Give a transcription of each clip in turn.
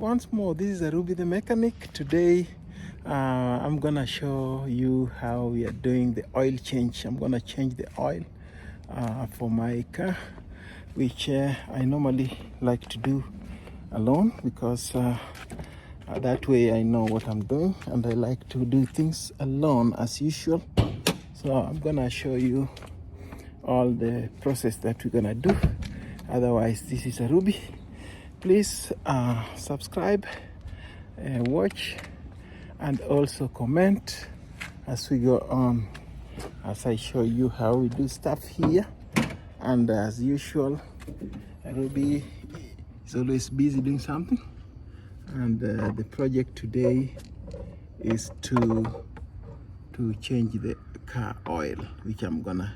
Once more, this is Arubi the mechanic. Today I'm gonna show you how we are doing the oil change. I'm gonna change the oil for my car, which I normally like to do alone because that way I know what I'm doing, and I like to do things alone as usual. So I'm gonna show you all the process that we're gonna do. Otherwise, this is Arubi. Please subscribe, watch, and also comment as we go on, as I show you how we do stuff here. And as usual, Ruby is always busy doing something, and the project today is to change the car oil, which I'm gonna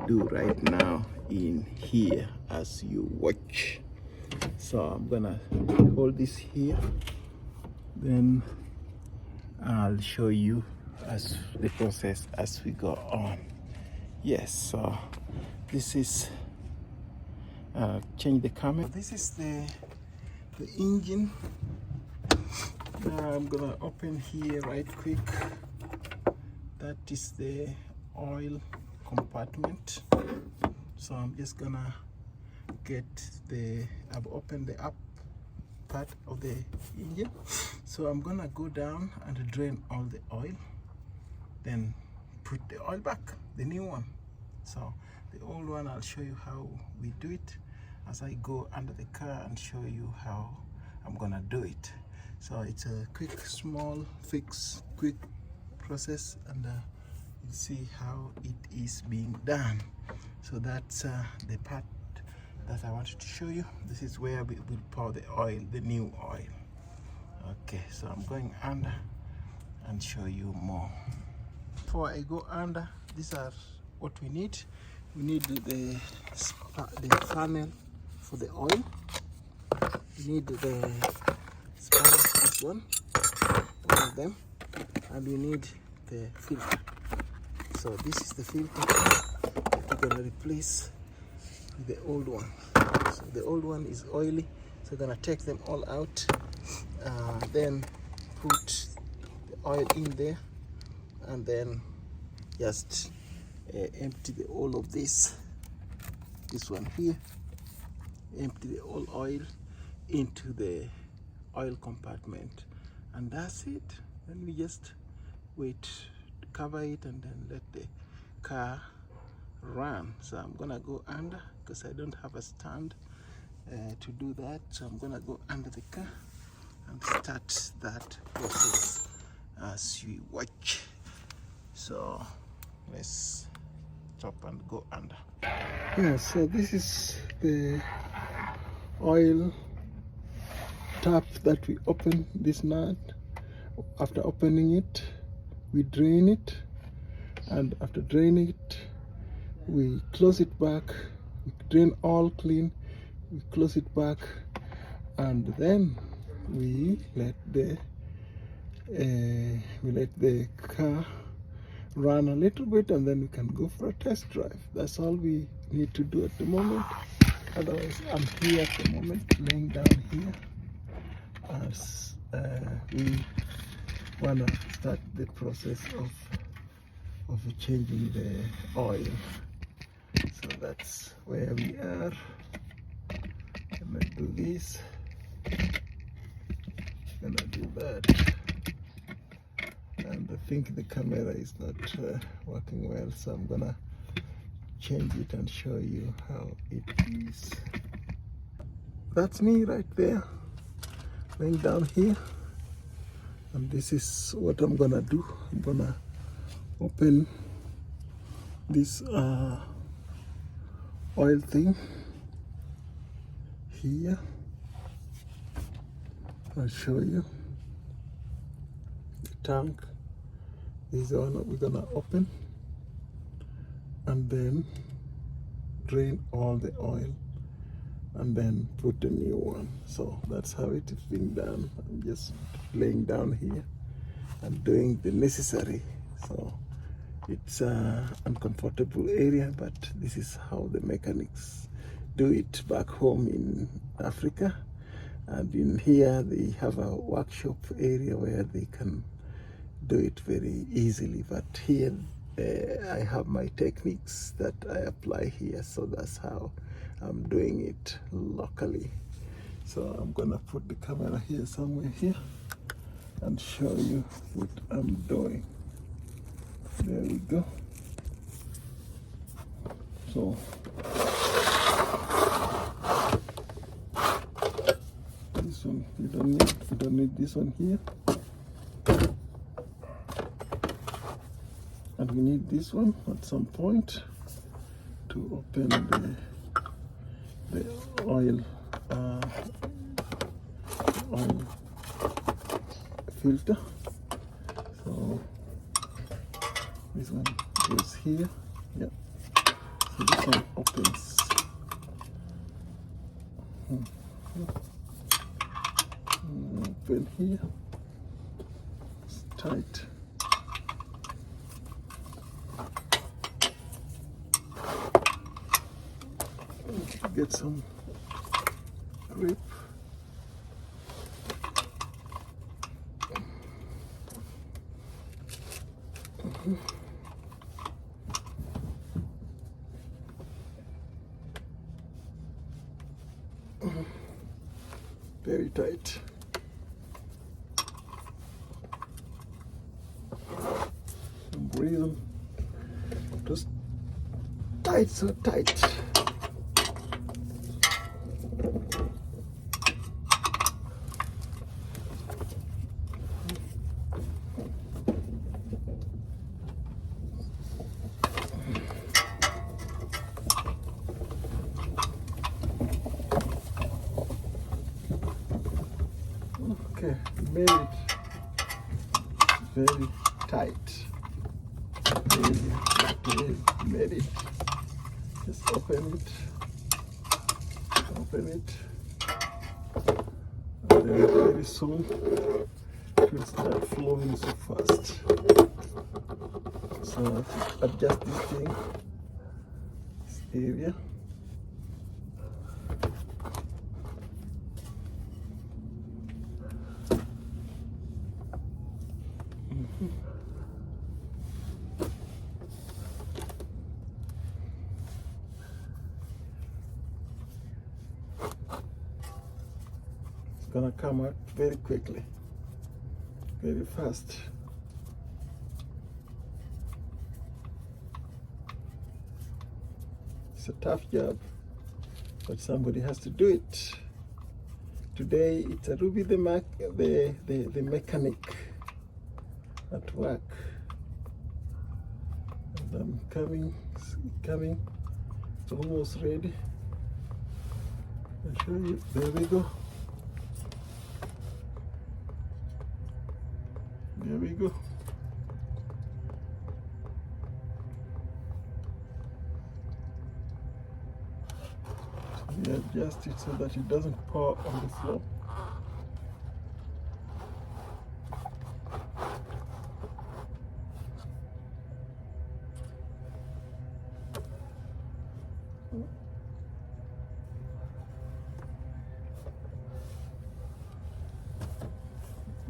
do right now in here as you watch. So I'm gonna hold this here, then I'll show you as the process as we go on. Yes, so this is change the camera. This is the engine. Now I'm gonna open here right quick. That is the oil compartment. So I'm just gonna get I've opened the up part of the engine. So I'm gonna go down and drain all the oil, then put the oil back, the new one. So the old one, I'll show you how we do it as I go under the car and show you how I'm gonna do it. So it's a quick, small fix, quick process, and you see how it is being done. So that's the part that I wanted to show you. This is where we will pour the oil, the new oil. Okay, so I'm going under and show you more. Before I go under, these are what we need. We need the funnel for the oil. We need the spanner, this one of them, and we need the filter. So this is the filter that we're gonna replace with the old one. So the old one is oily, so we're gonna take them all out, then put the oil in there, and then just empty all of this one here, empty the old oil into the oil compartment, and that's it. Then we just wait to cover it and then let the car run. So I'm gonna go under because I don't have a stand to do that. So I'm gonna go under the car and start that process as we watch. So let's stop and go under. Yeah, so this is the oil tap that we open this nut. After opening it, we drain it, and after draining it, we close it back. We drain all clean, we close it back, and then we let the car run a little bit, and then we can go for a test drive. That's all we need to do at the moment. Otherwise, I'm here at the moment, laying down here as we wanna start the process of changing the oil. So that's where we are. Gonna do this, gonna do that, and I think the camera is not working well, so I'm gonna change it and show you how it is. That's me right there, laying down here, and this is what I'm gonna do. I'm gonna open this oil thing here. I'll show you the tank. This is the one that we're gonna open, and then drain all the oil, and then put a new one. So that's how it is being done. I'm just laying down here and doing the necessary. So it's an uncomfortable area, but this is how the mechanics do it back home in Africa. And in here they have a workshop area where they can do it very easily. But here I have my techniques that I apply here, so that's how I'm doing it locally. So I'm gonna put the camera here somewhere here and show you what I'm doing. There we go. So this one you don't need this one here, and we need this one at some point to open the oil filter. So this one goes here. Yeah. So this one opens. Open here. It's tight. Get some grip. Very tight. Some reason just tight, so tight. Okay, made it very tight. Made it. Just open it. And then very soon it will start flowing so fast. So adjust this thing, this area. It's gonna come out very quickly, very fast. It's a tough job, but somebody has to do it. Today it's a Ruby the mechanic at work. And I'm coming, it's almost ready. I'll show you, there we go. There we go. We adjust it so that it doesn't pour on the floor.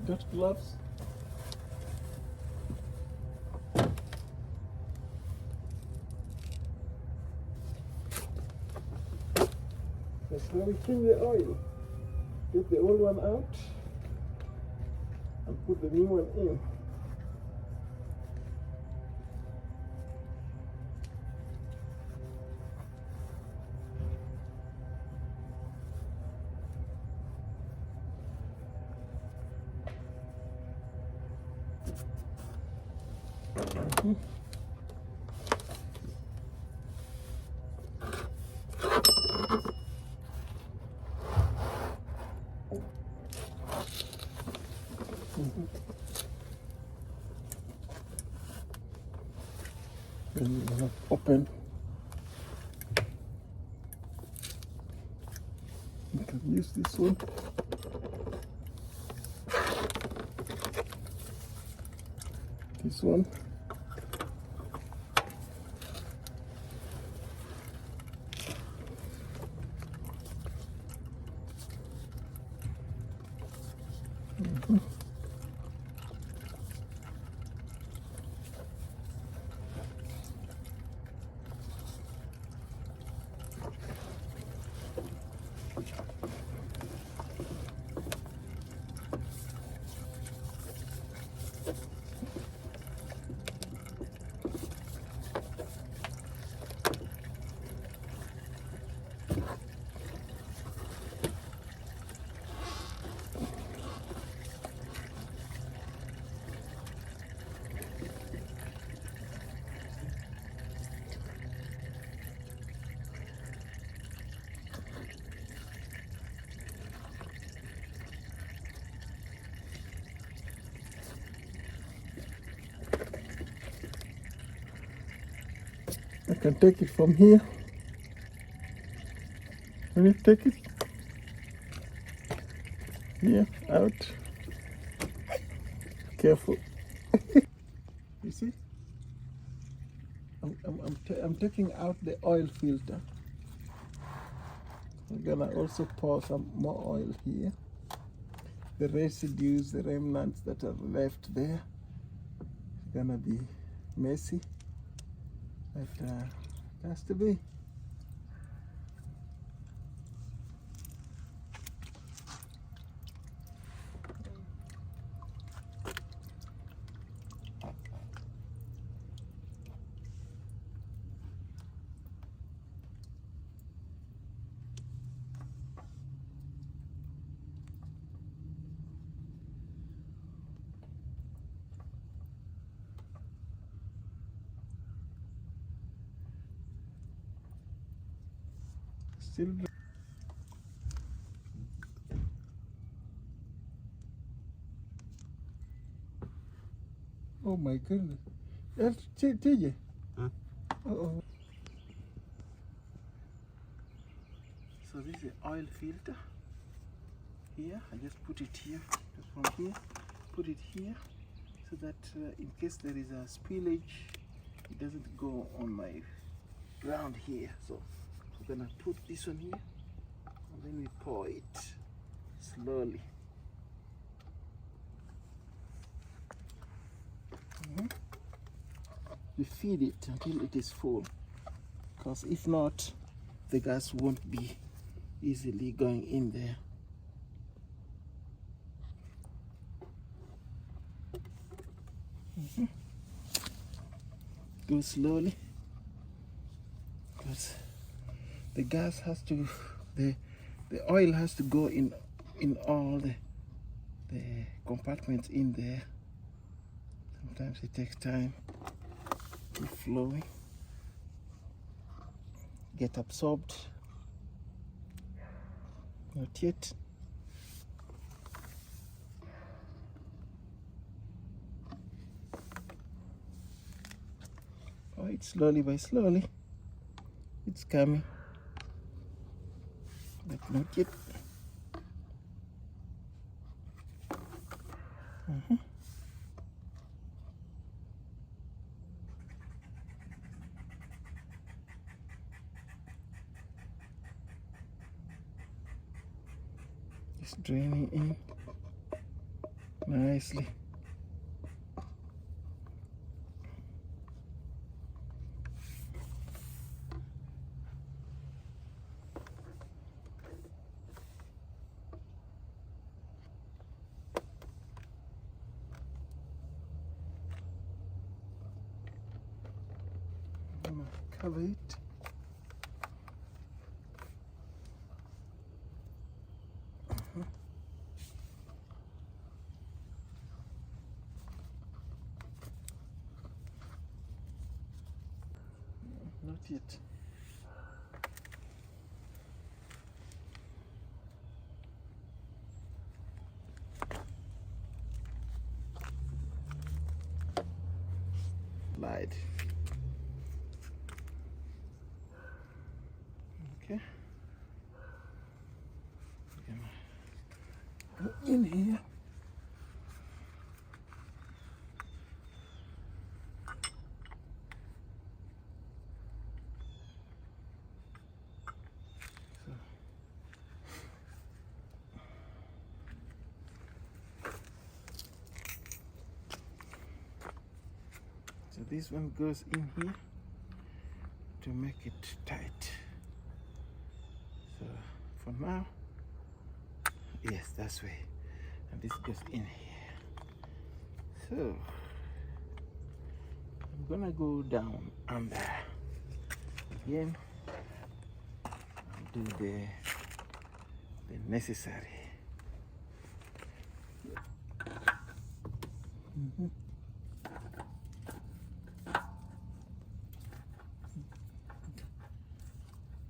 Got gloves? That's how we trim the oil. Get the old one out and put the new one in. Then you're gonna open. You can use this one. This one. I can take it from here. Can you take it? Here, out. Careful. You see? I'm taking out the oil filter. I'm gonna also pour some more oil here. The residues, the remnants that are left there, it's gonna be messy, but it has to be. Still. Oh my goodness. TJ. Huh? Uh-oh. So this is oil filter. Here, I just put it here, just from here, put it here, so that in case there is a spillage, it doesn't go on my ground here. So we're gonna put this one here, and then we pour it slowly. We feed it until it is full, because if not, the gas won't be easily going in there. Go slowly, because the gas has to, the oil has to go in all the compartments in there. Sometimes it takes time to flowing, get absorbed. Not yet. Oh, it's slowly by slowly. It's coming, but not yet. It's draining in nicely. I'm gonna cover it. Not yet. Lied. Okay. Go in here. this one goes in here to make it tight. So for now, yes, that's way. And this goes in here. So I'm gonna go down under again and do the necessary.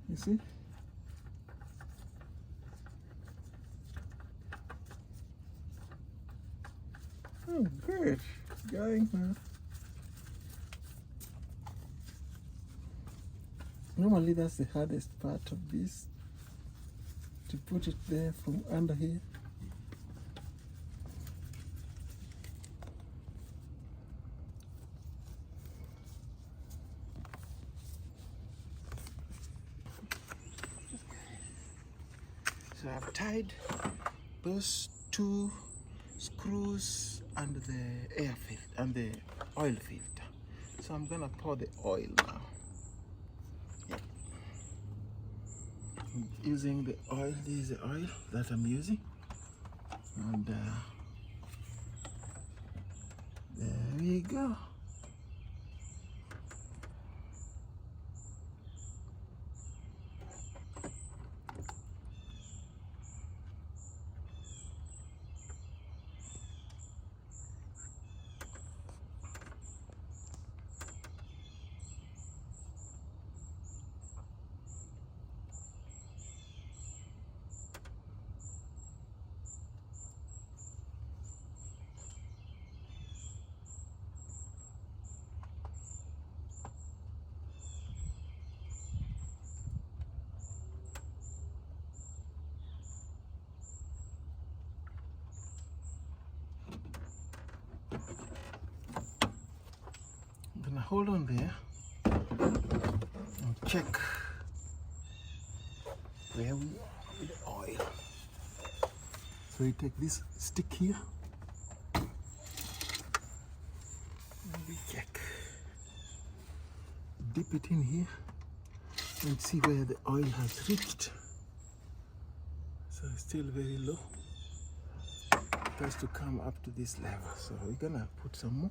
You see? Oh, good. Going now. Normally that's the hardest part of this, to put it there from under here. So I've tied those two screws and the air filter and the oil filter. So I'm gonna pour the oil now. Yep. I'm using the oil. This is the oil that I'm using, and there we go. I'm gonna hold on there and check where we are with the oil. So you take this stick here and we check. Dip it in here and see where the oil has reached. So it's still very low. It has to come up to this level. So we're gonna put some more.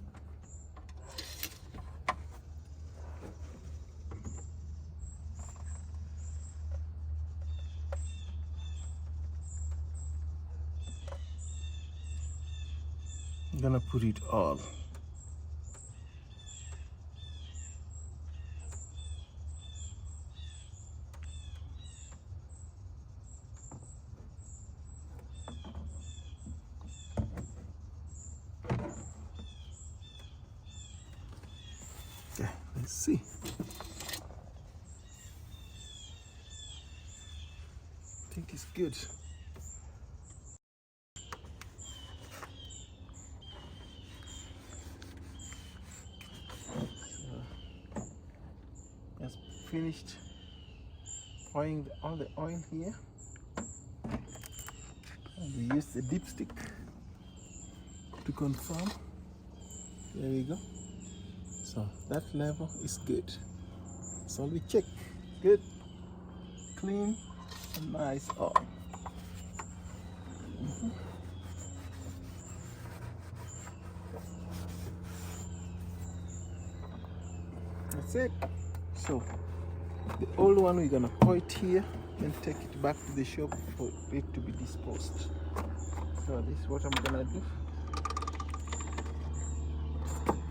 I'm gonna put it all. Okay, let's see. I think it's good. Finished pouring all the oil here, and we use the dipstick to confirm. There we go. So that level is good. So we check. Good, clean, and nice oil. That's it. So the old one we're gonna pour it here and take it back to the shop for it to be disposed. So this is what I'm gonna do.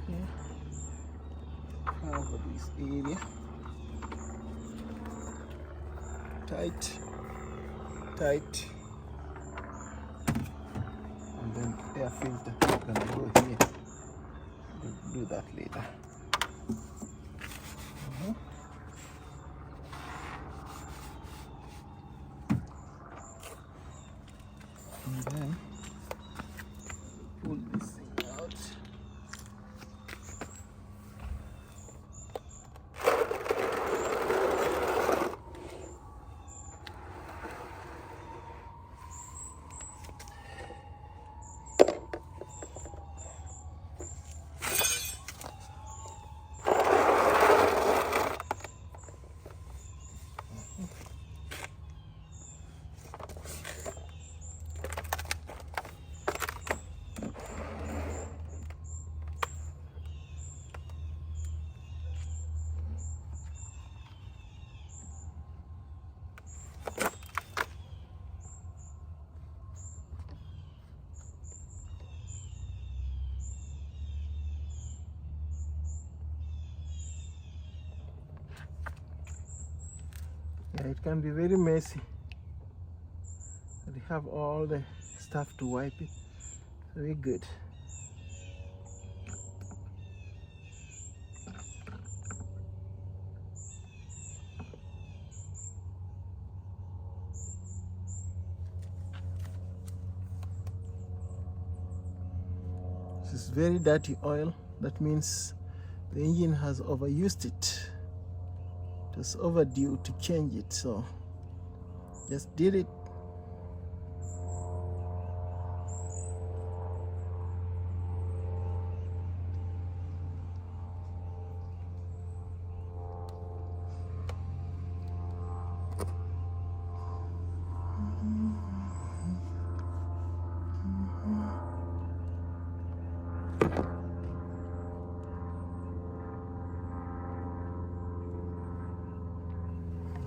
Here, cover this area. Tight, tight, and then air filter. I'm gonna go here. We'll do that later. And then pull this thing out. Yeah, it can be very messy. And you have all the stuff to wipe it. Very good. This is very dirty oil. That means the engine has overused it. It was overdue to change it, so just did it.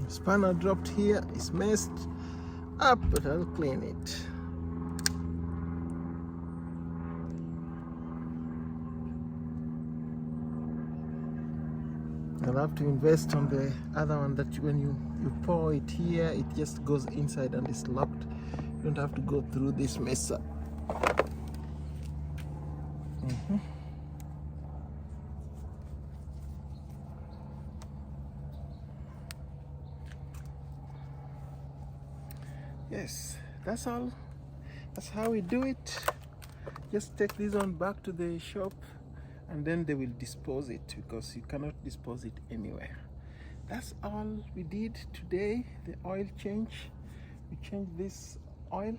Spanner dropped here, it's messed up, but I'll clean it. I'll have to invest on the other one that when you pour it here, it just goes inside and it's locked. You don't have to go through this mess up. Yes, that's all. That's how we do it. Just take this one back to the shop and then they will dispose it, because you cannot dispose it anywhere. That's all we did today, the oil change. We changed this oil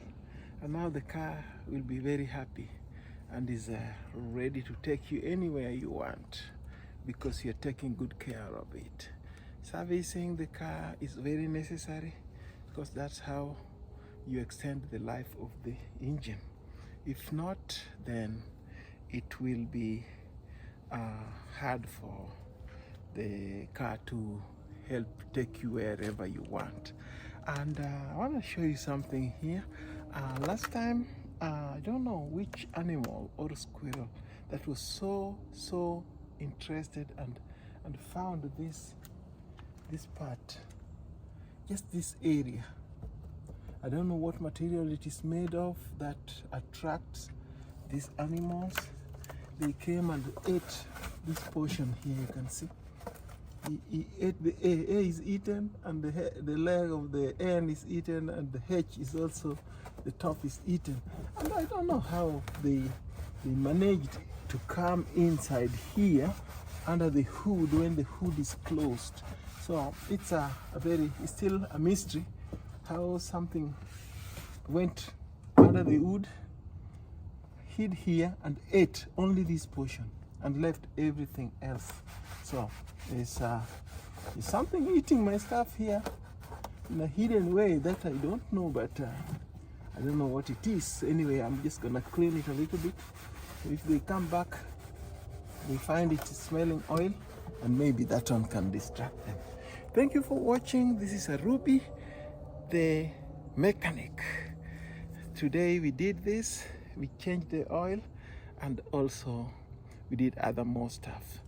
and now the car will be very happy and is ready to take you anywhere you want, because you're taking good care of it. Servicing the car is very necessary, because that's how you extend the life of the engine. If not, then it will be hard for the car to help take you wherever you want. And I want to show you something here. Last time, I don't know which animal or squirrel that was so interested and found this part, just this area. I don't know what material it is made of that attracts these animals. They came and ate this portion here, you can see. He ate the A is eaten, and the leg of the N is eaten, and the H is also, the top is eaten. And I don't know how they managed to come inside here under the hood when the hood is closed. So it's it's still a mystery how something went under the wood, hid here, and ate only this portion and left everything else. So it's something eating my stuff here in a hidden way that I don't know, but I don't know what it is. Anyway, I'm just gonna clean it a little bit. If they come back, they find it smelling oil, and maybe that one can distract them. Thank you for watching. This is Ruby, the mechanic. Today we did this, we changed the oil, and also we did more stuff.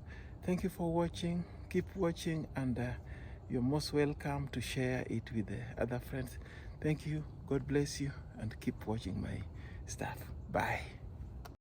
Thank you for watching. Keep watching, and you're most welcome to share it with the other friends. Thank you, God bless you, and keep watching my stuff. Bye.